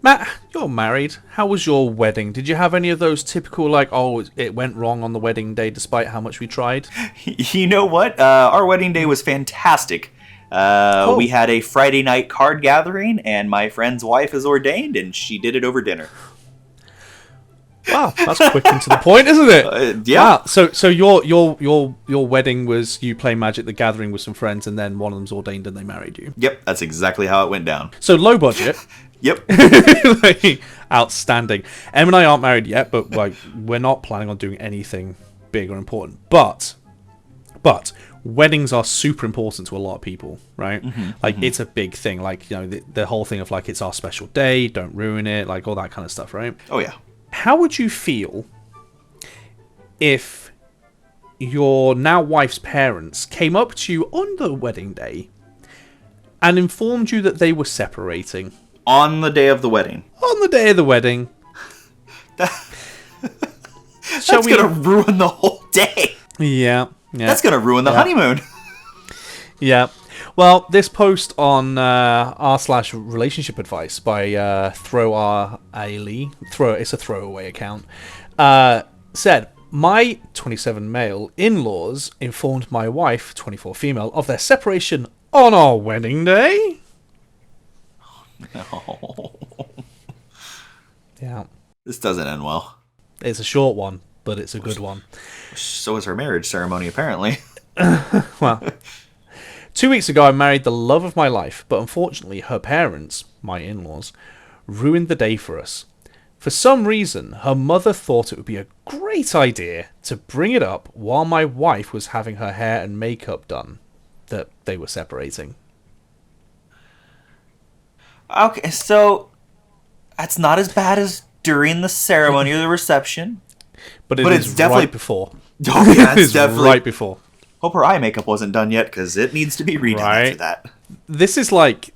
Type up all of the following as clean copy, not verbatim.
Matt, you're married. How was your wedding? Did you have any of those typical, like, oh, it went wrong on the wedding day despite how much we tried? You know what? Our wedding day was fantastic. We Oh, had a Friday night card gathering, and my friend's wife is ordained, and she did it over dinner. wow, that's quick and to the point, isn't it? Yeah. Wow. So your wedding was you play Magic the Gathering with some friends, and then one of them's ordained and they married you. Yep, that's exactly how it went down. So low budget. Yep. Like, outstanding. Em and I aren't married yet, but like we're not planning on doing anything big or important. But weddings are super important to a lot of people, right? Like it's a big thing. Like, you know, the whole thing of like it's our special day, don't ruin it, like all that kind of stuff, right? Oh, yeah. How would you feel if your now wife's parents came up to you on the wedding day and informed you that they were separating? On the day of the wedding. On the day of the wedding. That's going to ruin the whole day. Yeah. That's going to ruin the honeymoon. Yeah. Well, this post on r/relationship advice by Throw R Ali, it's a throwaway account, said, my 27 male in-laws informed my wife, 24 female, of their separation on our wedding day. No. Yeah. This doesn't end well. It's a short one, but it's a good one. So was her marriage ceremony, apparently. Well, 2 weeks ago I married the love of my life, but unfortunately her parents, my in-laws, ruined the day for us. For some reason, her mother thought it would be a great idea to bring it up while my wife was having her hair and makeup done, that they were separating. Okay, so that's not as bad as during the ceremony or the reception. But it's is definitely right before. Oh, yeah, It it's is definitely right before. Hope her eye makeup wasn't done yet, because it needs to be redone after that. This is like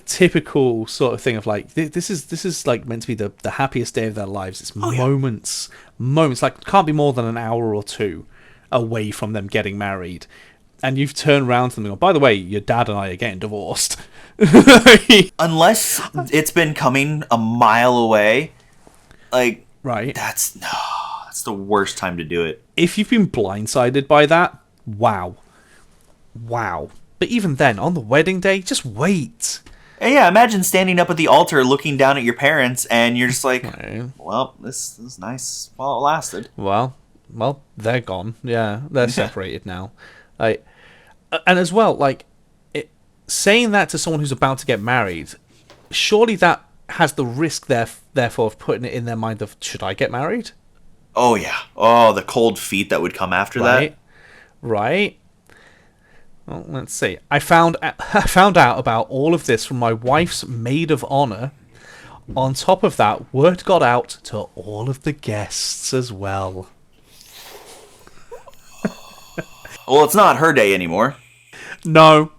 typical sort of thing of like this is like meant to be the happiest day of their lives. It's moments like can't be more than an hour or two away from them getting married, and you've turned around to them and gone, by the way, your dad and I are getting divorced. Unless it's been coming a mile away, like Right. that's the worst time to do it. If you've been blindsided by that, wow. But even then, on the wedding day, just wait. And yeah, imagine standing up at the altar looking down at your parents, and you're just like, well, this is nice while it lasted. Well, they're gone. Yeah, they're separated now. Like, and as well, like, saying that to someone who's about to get married, surely that has the risk therefore of putting it in their mind of, should I get married? Oh yeah. Oh, the cold feet that would come after that. Right. Well, let's see. I found out about all of this from my wife's maid of honor. On top of that, word got out to all of the guests as well. Well, it's not her day anymore. No,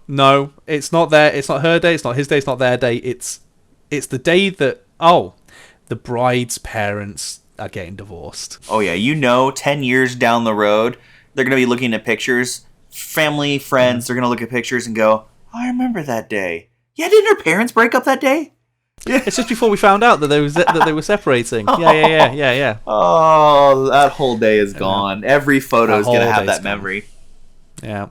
it's not their. It's not her day. It's not his day. It's not their day. It's the day that the bride's parents are getting divorced. Oh yeah, 10 years down the road, they're gonna be looking at pictures. Family, friends, they're gonna look at pictures and go, I remember that day. Yeah, didn't her parents break up that day? Yeah. It's just before we found out that they were separating. Yeah. Oh, that whole day is gone. Every photo is gonna have that memory. Yeah.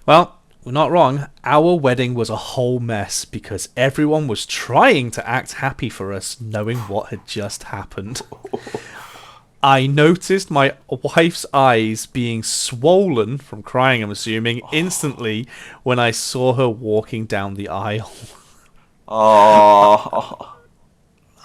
Well, we're not wrong. Our wedding was a whole mess because everyone was trying to act happy for us, knowing what had just happened. I noticed my wife's eyes being swollen from crying, I'm assuming, instantly when I saw her walking down the aisle. Oh.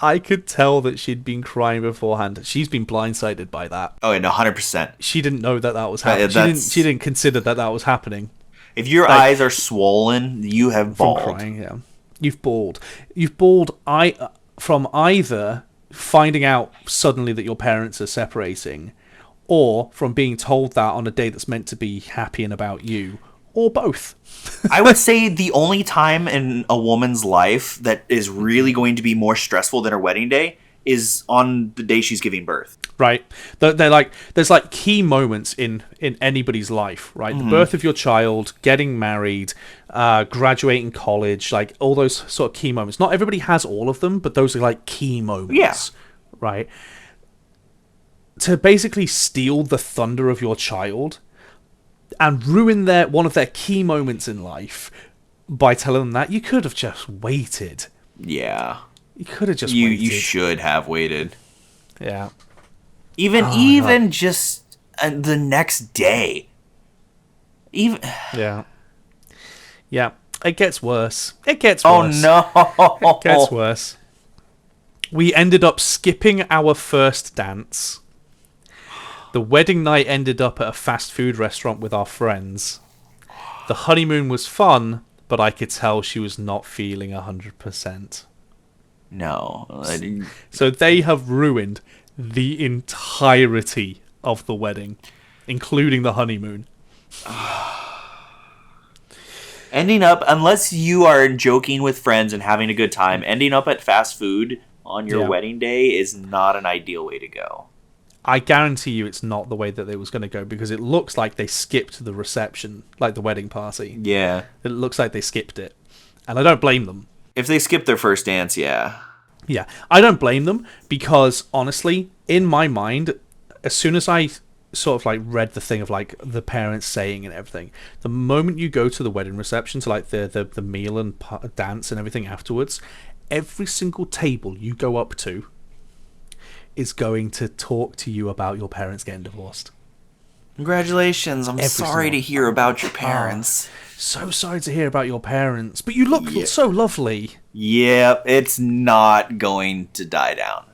I could tell that she'd been crying beforehand. She's been blindsided by that. Oh, yeah, no, 100%. She didn't know that was happening. She didn't consider that was happening. If your eyes are swollen, you have bawled. From crying, yeah. You've bawled. You've bawled from either finding out suddenly that your parents are separating, or from being told that on a day that's meant to be happy and about you, or both. I would say the only time in a woman's life that is really going to be more stressful than her wedding day is on the day she's giving birth. Right. They're like, there's like key moments in anybody's life, right? The birth of your child, getting married, graduating college, like all those sort of key moments. Not everybody has all of them, but those are like key moments. Yeah. Right. To basically steal the thunder of your child and ruin one of their key moments in life by telling them that, you could have just waited. Yeah. You could have just waited. You should have waited. Yeah. Even just the next day. Even. Yeah. Yeah. It gets worse. It gets Oh worse. no. It gets worse. We ended up skipping our first dance. The wedding night ended up at a fast food restaurant with our friends. The honeymoon was fun, but I could tell she was not feeling 100%. No. So they have ruined the entirety of the wedding, including the honeymoon. Ending up, unless you are joking with friends and having a good time, ending up at fast food on your wedding day is not an ideal way to go. I guarantee you it's not the way that it was going to go, because it looks like they skipped the reception, like the wedding party. Yeah. It looks like they skipped it. And I don't blame them. If they skip their first dance, yeah. Yeah, I don't blame them, because honestly, in my mind, as soon as I sort of like read the thing of like the parents saying and everything, the moment you go to the wedding reception, to like the meal and dance and everything afterwards, every single table you go up to is going to talk to you about your parents getting divorced. Congratulations, I'm sorry to hear about your parents. So sorry to hear about your parents, but you look so lovely. Yep, it's not going to die down.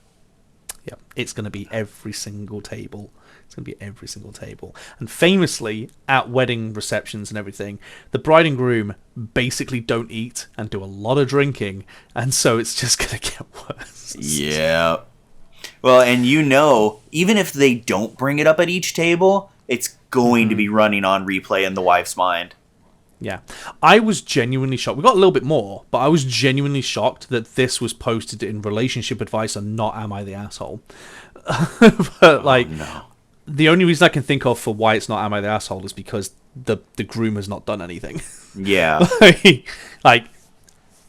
Yep, it's going to be every single table. It's going to be every single table. And famously, at wedding receptions and everything, the bride and groom basically don't eat and do a lot of drinking, and so it's just going to get worse. Yeah. Well, and even if they don't bring it up at each table, it's going to be running on replay in the wife's mind. Yeah. I was genuinely shocked. We got a little bit more, but I was genuinely shocked that this was posted in relationship advice and not Am I the Asshole? But, no. The only reason I can think of for why it's not Am I the Asshole is because the groom has not done anything. Yeah.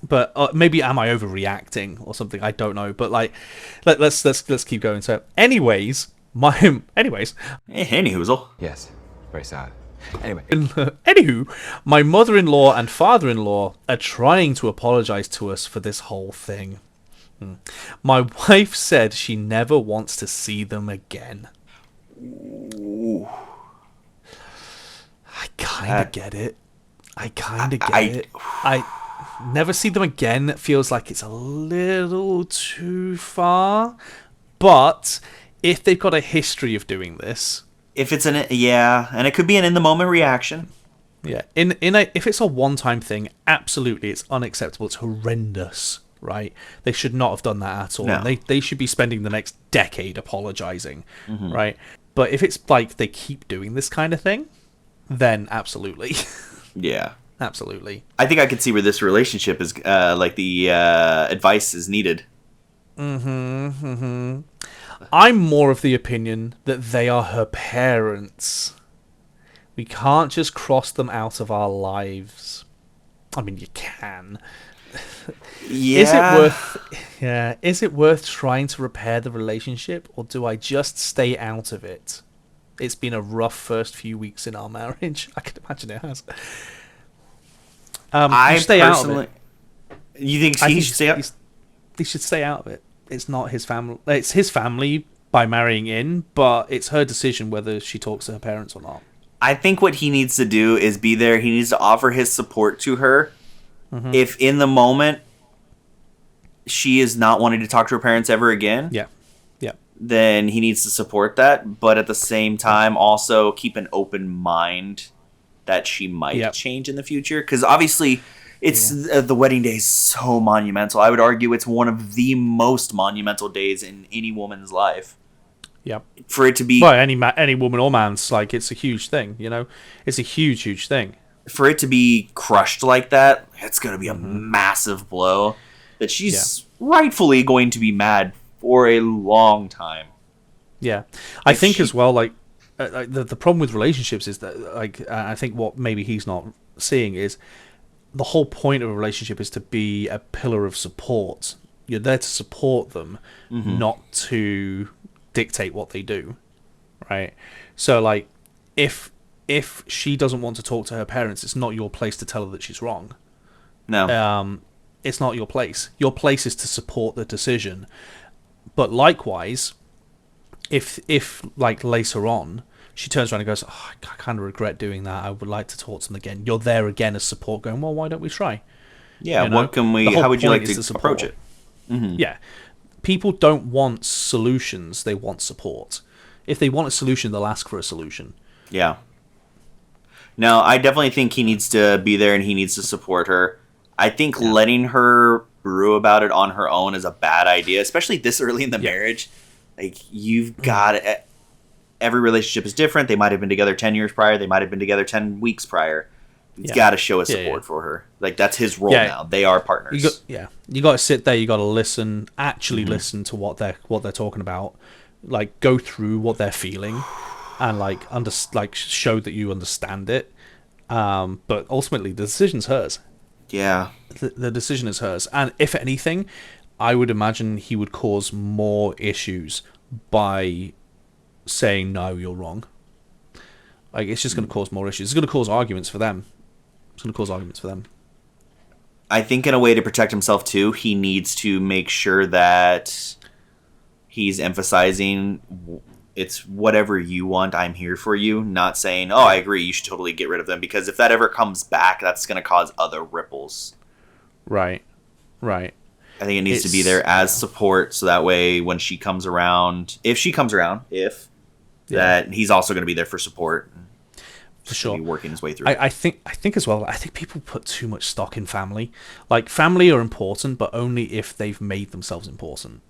But maybe am I overreacting or something? I don't know. But let's keep going. So, anyways, Anyhoozle. Yes, very sad. Anyway. Anywho, my mother-in-law and father-in-law are trying to apologize to us for this whole thing. My wife said she never wants to see them again. Ooh. I kind of get it. I never see them again. It feels like it's a little too far. But if they've got a history of doing this, and it could be an in the moment reaction. Yeah, if it's a one-time thing, absolutely, it's unacceptable. It's horrendous, right? They should not have done that at all. No. They should be spending the next decade apologizing, right? But if it's like they keep doing this kind of thing, then absolutely. Yeah. Absolutely. I think I could see where this relationship is, the advice is needed. I'm more of the opinion that they are her parents. We can't just cross them out of our lives. I mean, you can. Yeah. Is it worth trying to repair the relationship, or do I just stay out of it? It's been a rough first few weeks in our marriage. I can imagine it has. I stay out of it. You think he should stay out? He should stay out of it. It's not his family. It's his family by marrying in, but it's her decision whether she talks to her parents or not. I think what he needs to do is be there. He needs to offer his support to her. If in the moment she is not wanting to talk to her parents ever again, then he needs to support that. But at the same time, also keep an open mind that she might change in the future. Because obviously, it's the wedding day is so monumental. I would argue it's one of the most monumental days in any woman's life. Yep. For it to be... Well, any woman or man's, like, it's a huge thing, you know? It's a huge, huge thing. For it to be crushed like that, it's going to be a massive blow that she's rightfully going to be mad for a long time. Yeah, I think as well. Like the problem with relationships is that I think what maybe he's not seeing is the whole point of a relationship is to be a pillar of support. You're there to support them, not to dictate what they do, right? So like if she doesn't want to talk to her parents, it's not your place to tell her that she's wrong. No. It's not your place. Your place is to support the decision. But likewise, if like later on she turns around and goes, oh, I kind of regret doing that, I would like to talk to them again, you're there again as support, going, well, why don't we try? Yeah, what can we, how would you like to approach it? Yeah, people don't want solutions, they want support. If they want a solution, they'll ask for a solution. Yeah. No, I definitely think he needs to be there and he needs to support her. I think letting her brew about it on her own is a bad idea, especially this early in the marriage. Like, you've got it. Every relationship is different. They might have been together 10 years prior. They might have been together 10 weeks prior. He's got to show his support for her. Like, that's his role now. They are partners. You got to sit there. You got to listen. Actually, listen to what they're talking about. Like, go through what they're feeling, and like show that you understand it. But ultimately, the decision's hers. Yeah, the decision is hers. And if anything, I would imagine he would cause more issues by saying, no, you're wrong. Like, it's just going to cause more issues. It's going to cause arguments for them. I think in a way to protect himself too, he needs to make sure that he's emphasizing it's whatever you want, I'm here for you, not saying, oh, I agree, you should totally get rid of them, because if that ever comes back, that's going to cause other ripples. Right. I think it needs to be there as support, so that way when she comes around, that he's also going to be there for support. For sure. Be working his way through. I think as well, I think people put too much stock in family. Like, family are important, but only if they've made themselves important.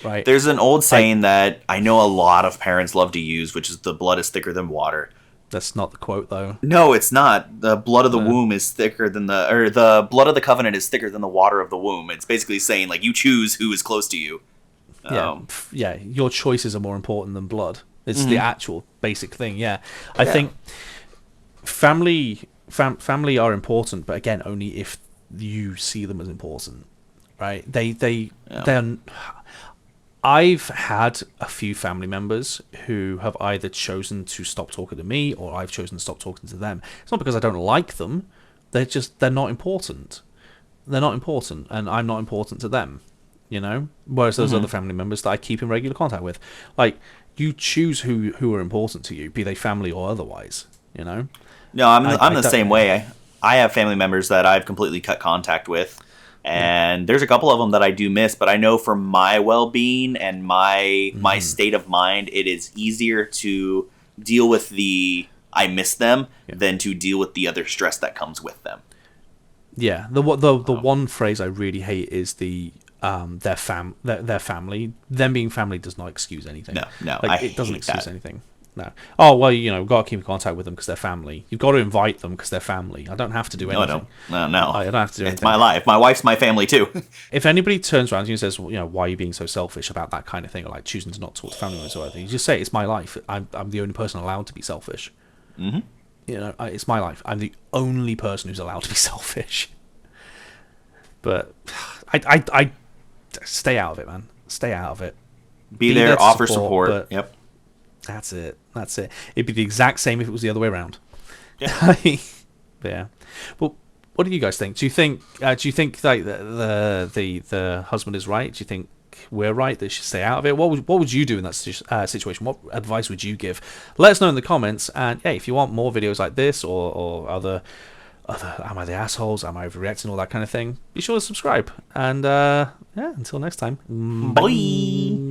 Right. There's an old saying that I know a lot of parents love to use, which is the blood is thicker than water. That's not the quote, though. No, it's not. The blood of the womb is thicker than the blood of the covenant is thicker than the water of the womb. It's basically saying, like, you choose who is close to you. Yeah, your choices are more important than blood. It's the actual basic thing. Yeah, I think family are important, but again, only if you see them as important, right? They're. I've had a few family members who have either chosen to stop talking to me, or I've chosen to stop talking to them. It's not because I don't like them; they're not important. They're not important, and I'm not important to them. You know. Whereas those other family members that I keep in regular contact with, like, you choose who are important to you, be they family or otherwise. You know. No, I'm the same way. I have family members that I've completely cut contact with. And there's a couple of them that I do miss, but I know for my well-being and my state of mind, it is easier to deal with the I miss them than to deal with the other stress that comes with them. Yeah, the one phrase I really hate is the their family. Them being family does not excuse anything. No, like, it doesn't excuse anything. No. Oh, well, you know, we've got to keep in contact with them because they're family. You've got to invite them because they're family. I don't have to do anything. No. I don't have to do anything. It's my life. My wife's my family too. If anybody turns around to you and says, well, you know, why are you being so selfish about that kind of thing, or like choosing to not talk to family members or anything, you just say, it's my life. I'm the only person allowed to be selfish. You know, it's my life. I'm the only person who's allowed to be selfish. But I stay out of it, man. Stay out of it. Be there, offer support. Yep. That's it. It'd be the exact same if it was the other way around. Yeah. Yeah. Well, what do you guys think? Do you think like the husband is right? Do you think we're right? They should stay out of it. What would you do in that situation? What advice would you give? Let us know in the comments. And hey, if you want more videos like this or other am I the assholes? Am I overreacting? All that kind of thing. Be sure to subscribe. And until next time. Bye.